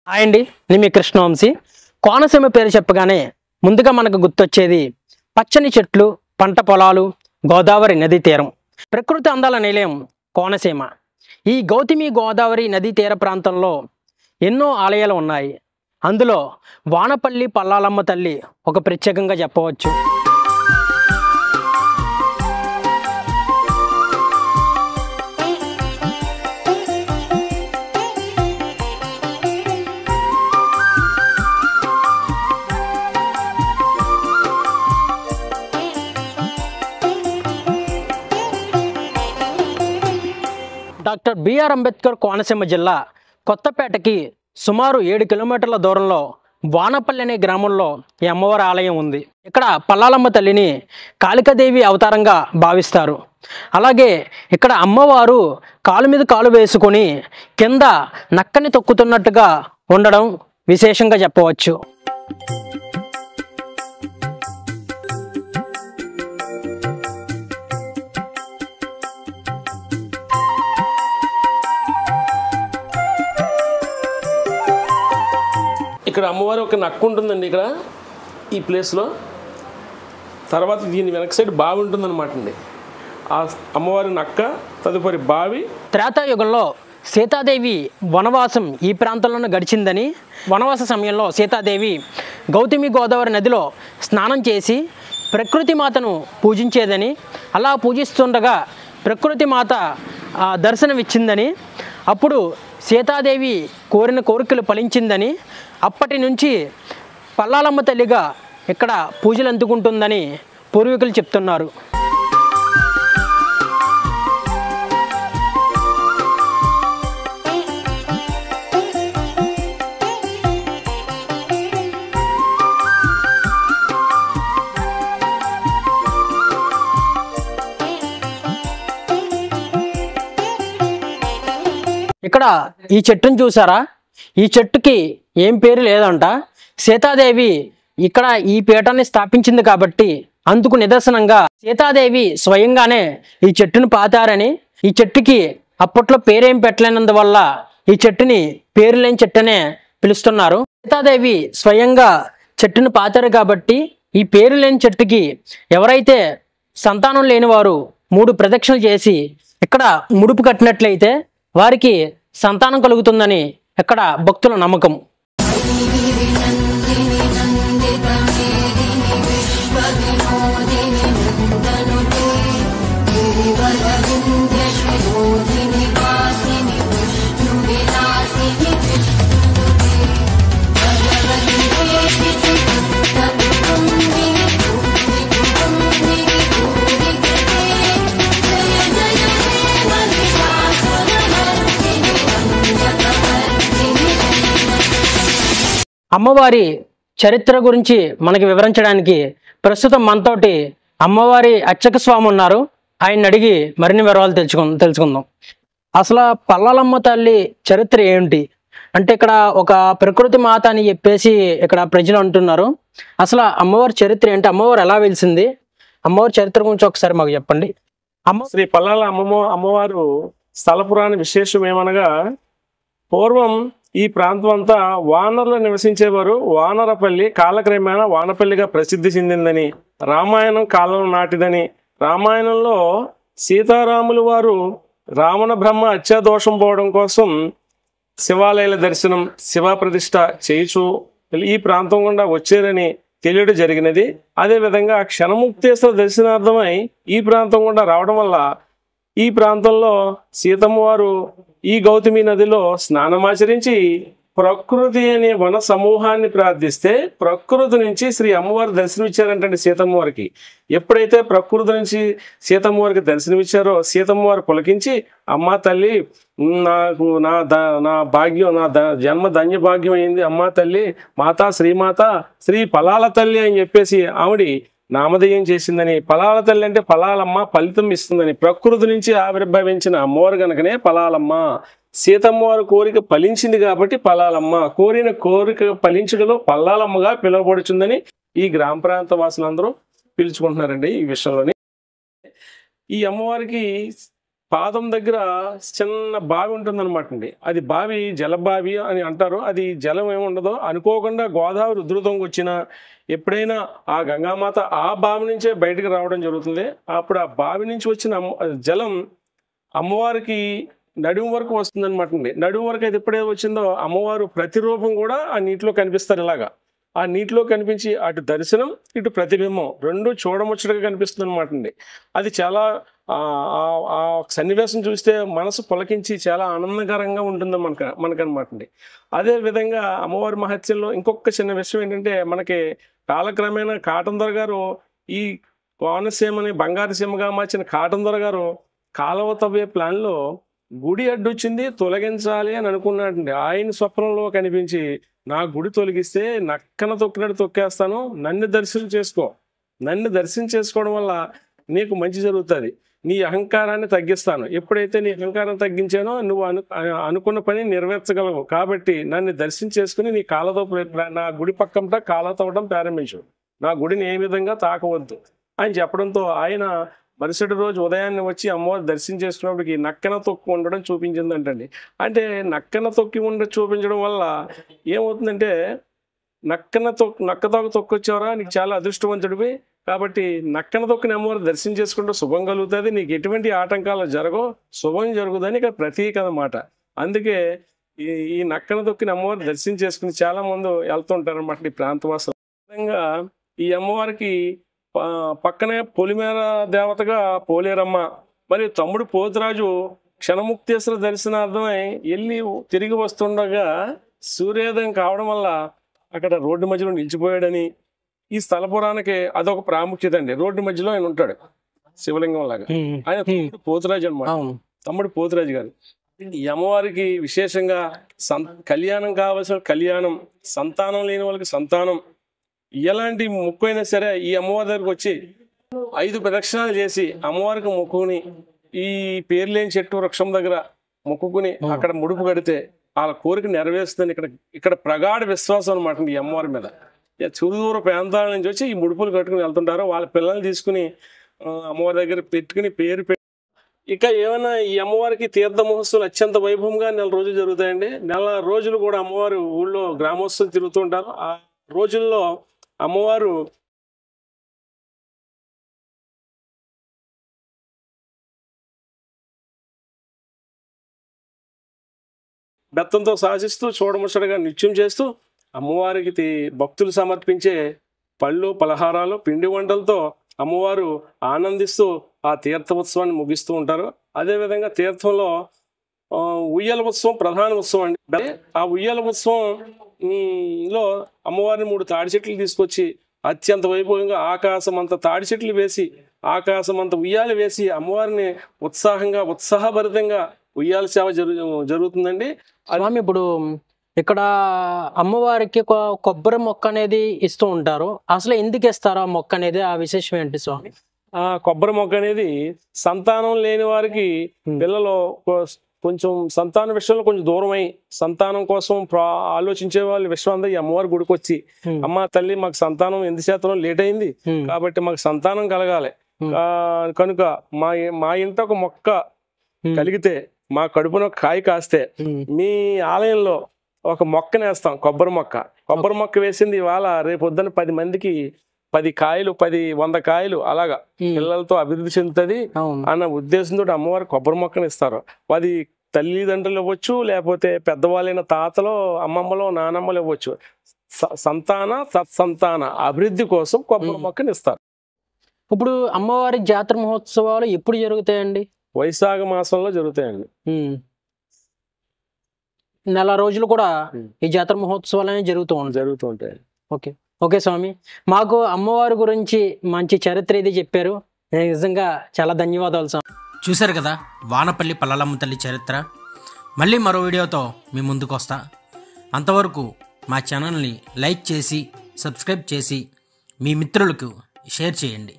Hi అండి, నేను మీ కృష్ణవంశీ. కోనసీమ పేరు చెప్పగానే ముందుగా మనకు గుర్తొచ్చేది పచ్చని చెట్లు, పంట పొలాలు, గోదావరి నదీ తీరం, ప్రకృతి అందాల నిలయం కోనసీమ. ఈ గౌతమి గోదావరి నదీ తీర ప్రాంతంలో ఎన్నో ఆలయాలు ఉన్నాయి. అందులో వానపల్లి పల్లాలమ్మ తల్లి ఒక ప్రత్యేకంగా చెప్పవచ్చు. డాక్టర్ బిఆర్ అంబేద్కర్ కోనసీమ జిల్లా కొత్తపేటకి సుమారు 7 కిలోమీటర్ల దూరంలో వానపల్లి అనే గ్రామంలో ఈ అమ్మవారి ఆలయం ఉంది. ఇక్కడ పల్లాలమ్మ తల్లిని కాళికాదేవి అవతారంగా భావిస్తారు. అలాగే ఇక్కడ అమ్మవారు కాలు మీద కాలు వేసుకొని కింద నక్కని తొక్కుతున్నట్టుగా ఉండడం విశేషంగా చెప్పవచ్చు. ఇక్కడ అమ్మవారి ఒక నక్క ఉంటుందండి ఇక్కడ ఈ ప్లేస్లో. తర్వాత దీని వెనక సైడ్ బావి ఉంటుందన్నమాట అండి. ఆ అమ్మవారి నక్క, తదుపరి బావి. త్రేతాయుగంలో సీతాదేవి వనవాసం ఈ ప్రాంతంలోనే గడిచిందని, వనవాస సమయంలో సీతాదేవి గౌతమి గోదావరి నదిలో స్నానం చేసి ప్రకృతి మాతను పూజించేదని, అలా పూజిస్తుండగా ప్రకృతి మాత దర్శనమిచ్చిందని, అప్పుడు సీతాదేవి కోరిన కోరికలు ఫలించిందని, అప్పటి నుంచి పల్లాలమ్మ తల్లిగా ఇక్కడ పూజలు అందుకుంటుందని పూర్వీకులు చెప్తున్నారు. ఇక్కడ ఈ చెట్టును చూసారా? ఈ చెట్టుకి ఏం పేరు లేదంట. సీతాదేవి ఇక్కడ ఈ పీఠాన్ని స్థాపించింది కాబట్టి అందుకు నిదర్శనంగా సీతాదేవి స్వయంగానే ఈ చెట్టును పాతారని, ఈ చెట్టుకి అప్పట్లో పేరేం పెట్టలేనందువల్ల ఈ చెట్టుని పేరు లేని చెట్టునే పిలుస్తున్నారు. సీతాదేవి స్వయంగా చెట్టును పాతారు కాబట్టి ఈ పేరు లేని చెట్టుకి ఎవరైతే సంతానం లేని వారు 3 ప్రదక్షిణలు చేసి ఇక్కడ ముడుపు కట్టినట్లయితే వారికి సంతానం కలుగుతుందని ఇక్కడ భక్తుల నమ్మకం. అమ్మవారి చరిత్ర గురించి మనకి వివరించడానికి ప్రస్తుతం మనతోటి అమ్మవారి అర్చక స్వామి ఉన్నారు. ఆయన అడిగి మరిన్ని వివరాలు తెలుసుకుందాం. అసలు పల్లాలమ్మ తల్లి చరిత్ర ఏంటి అంటే, ఇక్కడ ఒక ప్రకృతి మాత అని చెప్పేసి ఇక్కడ ప్రజలు అంటున్నారు. అసలు అమ్మవారి చరిత్ర ఏంటి, అమ్మవారు ఎలా వెలిసింది, అమ్మవారి చరిత్ర గురించి ఒకసారి మాకు చెప్పండి. శ్రీ పల్లాల అమ్మవారు స్థల పురాణ విశేషం ఏమనగా, పూర్వం ఈ ప్రాంతం అంతా వానరులు నివసించేవారు. వానరపల్లి కాలక్రమేణా వానపల్లిగా ప్రసిద్ధి చెందిందని, రామాయణం కాలం నాటిదని, రామాయణంలో సీతారాములు వారు రావణ బ్రహ్మ హత్యాదోషం పోవడం కోసం శివాలయాల దర్శనం, శివ ప్రతిష్ఠ చేయిచు ఈ ప్రాంతం గుండా వచ్చారని తెలియడం జరిగినది. అదేవిధంగా క్షణముక్తేశ్వర దర్శనార్థమై ఈ ప్రాంతం గుండా రావడం వల్ల ఈ ప్రాంతంలో సీతమ్మ వారు ఈ గౌతమి నదిలో స్నానమాచరించి ప్రకృతి అనే వన సమూహాన్ని ప్రార్థిస్తే ప్రకృతి నుంచి శ్రీ అమ్మవారు దర్శనమిచ్చారంటే సీతమ్మ వారికి. ఎప్పుడైతే ప్రకృతి నుంచి సీతమ్మ వారికి దర్శనమిచ్చారో సీతమ్మ వారు పులకించి, అమ్మా తల్లి నాకు నా భాగ్యం, జన్మ ధన్య భాగ్యం అయింది అమ్మా తల్లి, మాతా శ్రీమాత శ్రీ పలాల తల్లి అని చెప్పేసి ఆవిడ నామధేయం చేసిందని. పలాల తల్లి అంటే పలాలమ్మ, ఫలితం ఇస్తుందని. ప్రకృతి నుంచి ఆవిర్భవించిన అమ్మవారు కనుకనే పలాలమ్మ. సీతమ్మ వారి కోరిక ఫలించింది కాబట్టి పలాలమ్మ, కోరిన కోరిక ఫలించడంలో పల్లాలమ్మగా పిలువబడుతుందని ఈ గ్రామ ప్రాంత వాసులందరూ పిలుచుకుంటున్నారండి. ఈ విషయంలోని ఈ అమ్మవారికి పాదం దగ్గర చిన్న బావి ఉంటుందన్నమాట అండి. అది బావి జలబావి అని అంటారు. అది జలం ఏమి ఉండదో, అనుకోకుండా గోదావరి ఉధృతంగా వచ్చినా ఎప్పుడైనా ఆ గంగామాత ఆ బావి నుంచే బయటకు రావడం జరుగుతుంది. అప్పుడు ఆ బావి నుంచి వచ్చిన జలం అమ్మవారికి నడుము వరకు వస్తుందన్నమాట అండి. నడుము వరకు అయితే ఎప్పుడైతే వచ్చిందో అమ్మవారు ప్రతిరూపం కూడా ఆ నీటిలో కనిపిస్తారు. ఇలాగా ఆ నీటిలో కనిపించి అటు దర్శనం ఇటు ప్రతిబింబం రెండు చూడముచ్చటగా కనిపిస్తుంది అనమాట అండి. అది చాలా ఆ సన్నివేశం చూస్తే మనసు పులకించి చాలా ఆనందకరంగా ఉంటుంది మనకనమాట అండి. అదే విధంగా అమ్మవారి మహత్యంలో ఇంకొక చిన్న విషయం ఏంటంటే, మనకి కాలక్రమేణా కాటన్ దొర గారు ఈ కోనసీమని బంగారు సీమగా మార్చిన కాటన్ దొర గారు కాలువ తవ్వే ప్లాన్లో గుడి అడ్డొచ్చింది తొలగించాలి అని అనుకున్నాడండి. ఆయన స్వప్నంలో కనిపించి, నా గుడి తొలగిస్తే నక్కన తొక్కినట్టు తొక్కేస్తాను, నన్ను దర్శనం చేసుకో, నన్ను దర్శనం చేసుకోవడం వల్ల నీకు మంచి జరుగుతుంది, నీ అహంకారాన్ని తగ్గిస్తాను, ఎప్పుడైతే నీ అహంకారం తగ్గించానో నువ్వు అనుకున్న పని నెరవేర్చగలవు, కాబట్టి నన్ను దర్శనం చేసుకుని నీ కాళ్ళతో నా గుడి పక్కంట కాళ్ళ తవ్వడం ప్రారంభించు, నా గుడిని ఏ విధంగా తాకవద్దు అని చెప్పడంతో ఆయన మరుసటి రోజు ఉదయాన్నే వచ్చి అమ్మవారి దర్శనం చేసుకున్నప్పటికి నక్కన తొక్కి ఉండడం చూపించిందంటండి. అంటే నక్కన తొక్కి చూపించడం వల్ల ఏమవుతుందంటే, నక్క తొక్కొచ్చావరా, నీకు చాలా అదృష్టవంతుడివి, కాబట్టి నక్కన తొక్కిన అమ్మవారి దర్శనం చేసుకుంటే శుభం కలుగుతుంది, నీకు ఎటువంటి ఆటంకాలు జరగవు, శుభం జరుగుదని ఇక్కడ ప్రతీక అన్నమాట. అందుకే ఈ నక్కన తొక్కిన అమ్మవారి దర్శనం చేసుకుని చాలా మంది వెళ్తుంటారు అన్నమాట ఈ ప్రాంతవాసులు. విధంగా ఈ అమ్మవారికి పక్కనే పొలిమేర దేవతగా పోలేరమ్మ, మరియు తమ్ముడు పోతురాజు క్షణముక్తేశ్వర దర్శనార్థమై వెళ్ళి తిరిగి వస్తుండగా సూర్యోదయం కావడం వల్ల అక్కడ రోడ్డు మధ్యలో నిలిచిపోయాడని ఈ స్థల పురాణానికి అదొక ప్రాముఖ్యత అండి. రోడ్డు మధ్యలో ఆయన ఉంటాడు శివలింగం లాగా. ఆయన తమ్ముడు పోతురాజు అనమాట, తమ్ముడు పోతురాజు గారు. ఈ అమ్మవారికి విశేషంగా కళ్యాణం కావాల్సిన కళ్యాణం, సంతానం లేని వాళ్ళకి సంతానం, ఎలాంటి మొక్కు అయినా సరే ఈ అమ్మవారి దగ్గరకు వచ్చి 5 ప్రదక్షిణాలు చేసి అమ్మవారికి మొక్కుని ఈ పేరు లేని చెట్టు వృక్షం దగ్గర మొక్కుకుని అక్కడ ముడుపు కడితే వాళ్ళ కోరిక నెరవేరుస్తుందని ఇక్కడ ప్రగాఢ విశ్వాసం అనమాట ఈ అమ్మవారి మీద. సుదూర ప్రాంతాల నుంచి వచ్చి ఈ ముడుపులు కట్టుకుని వెళ్తుంటారు. వాళ్ళ పిల్లల్ని తీసుకుని అమ్మవారి దగ్గర పెట్టుకుని పేరు ఇక ఏమైనా ఈ అమ్మవారికి తీర్థ మహోత్సవాలు అత్యంత వైభవంగా 4 రోజులు జరుగుతాయండి. 4 రోజులు కూడా అమ్మవారు ఊళ్ళో గ్రామోత్సవం తిరుగుతూ ఉంటారు. ఆ రోజుల్లో అమ్మవారు బెత్తంతో శాసిస్తూ చూడముచ్చటగా నృత్యం చేస్తూ అమ్మవారికి భక్తులు సమర్పించే పళ్ళు పలహారాలు పిండి వంటలతో అమ్మవారు ఆనందిస్తూ ఆ తీర్థ ఉత్సవాన్ని ముగిస్తూ ఉంటారు. అదేవిధంగా తీర్థంలో ఉయ్యాల ఉత్సవం ప్రధాన ఉత్సవం అండి. ఆ ఉయ్యాల ఉత్సవంలో అమ్మవారిని 3 తాడి చెట్లు తీసుకొచ్చి అత్యంత వైభవంగా ఆకాశమంత తాడి చెట్లు వేసి ఆకాశమంత ఉయ్యాలు వేసి అమ్మవారిని ఉత్సాహభరితంగా ఉయ్యాల సేవ జరుగుతుందండి. స్వామి, ఇప్పుడు ఇక్కడ అమ్మవారికి కొబ్బరి మొక్క అనేది ఇస్తూ ఉంటారు, అసలు ఎందుకు ఇస్తారో ఆ మొక్క అనేది, ఆ విశేషం ఏంటి స్వామి? ఆ కొబ్బరి మొక్క అనేది సంతానం లేని వారికి పిల్లలు కొంచెం సంతాన విషయంలో కొంచెం దూరమై సంతానం కోసం ఆలోచించే వాళ్ళు విశ్వాంత ఈ అమ్మవారి గుడికి వచ్చి, అమ్మ తల్లి మాకు సంతానం ఎందుచేతనో లేట్ అయింది కాబట్టి మాకు సంతానం కలగాలి కనుక మా ఇంట ఒక మొక్క కలిగితే, మా కడుపున కాయ కాస్తే మీ ఆలయంలో ఒక మొక్కనేస్తాం, కొబ్బరి మొక్క వేసింది ఇవాళ రేపొద్దున 10 మందికి 10 కాయలు 100 కాయలు అలాగా పిల్లలతో అభివృద్ధి చెందుతుంది అన్న ఉద్దేశంతో అమ్మవారు కొబ్బరి మొక్కను ఇస్తారు. అది తల్లిదండ్రులు ఇవ్వచ్చు, లేకపోతే పెద్దవాళ్ళైన తాతలో అమ్మమ్మలో నానమ్మలు ఇవ్వచ్చు. సత్సంతాన అభివృద్ధి కోసం కొబ్బరి మొక్కను ఇస్తారు. ఇప్పుడు అమ్మవారి జాతర మహోత్సవాలు ఎప్పుడు జరుగుతాయండి? వైశాఖ మాసంలో జరుగుతాయండి. 4 రోజులు కూడా ఈ జాతర మహోత్సవాలు అనేవి జరుగుతూ ఉంటాయి. ఓకే స్వామి, మాకు అమ్మవారి గురించి మంచి చరిత్ర ఇది చెప్పారు, నిజంగా చాలా ధన్యవాదాలు స్వామి. చూశారు కదా వానపల్లి పల్లలమ్మ తల్లి చరిత్ర. మళ్ళీ మరో వీడియోతో మీ ముందుకు వస్తా. అంతవరకు మా ఛానల్ని లైక్ చేసి సబ్స్క్రైబ్ చేసి మీ మిత్రులకు షేర్ చేయండి.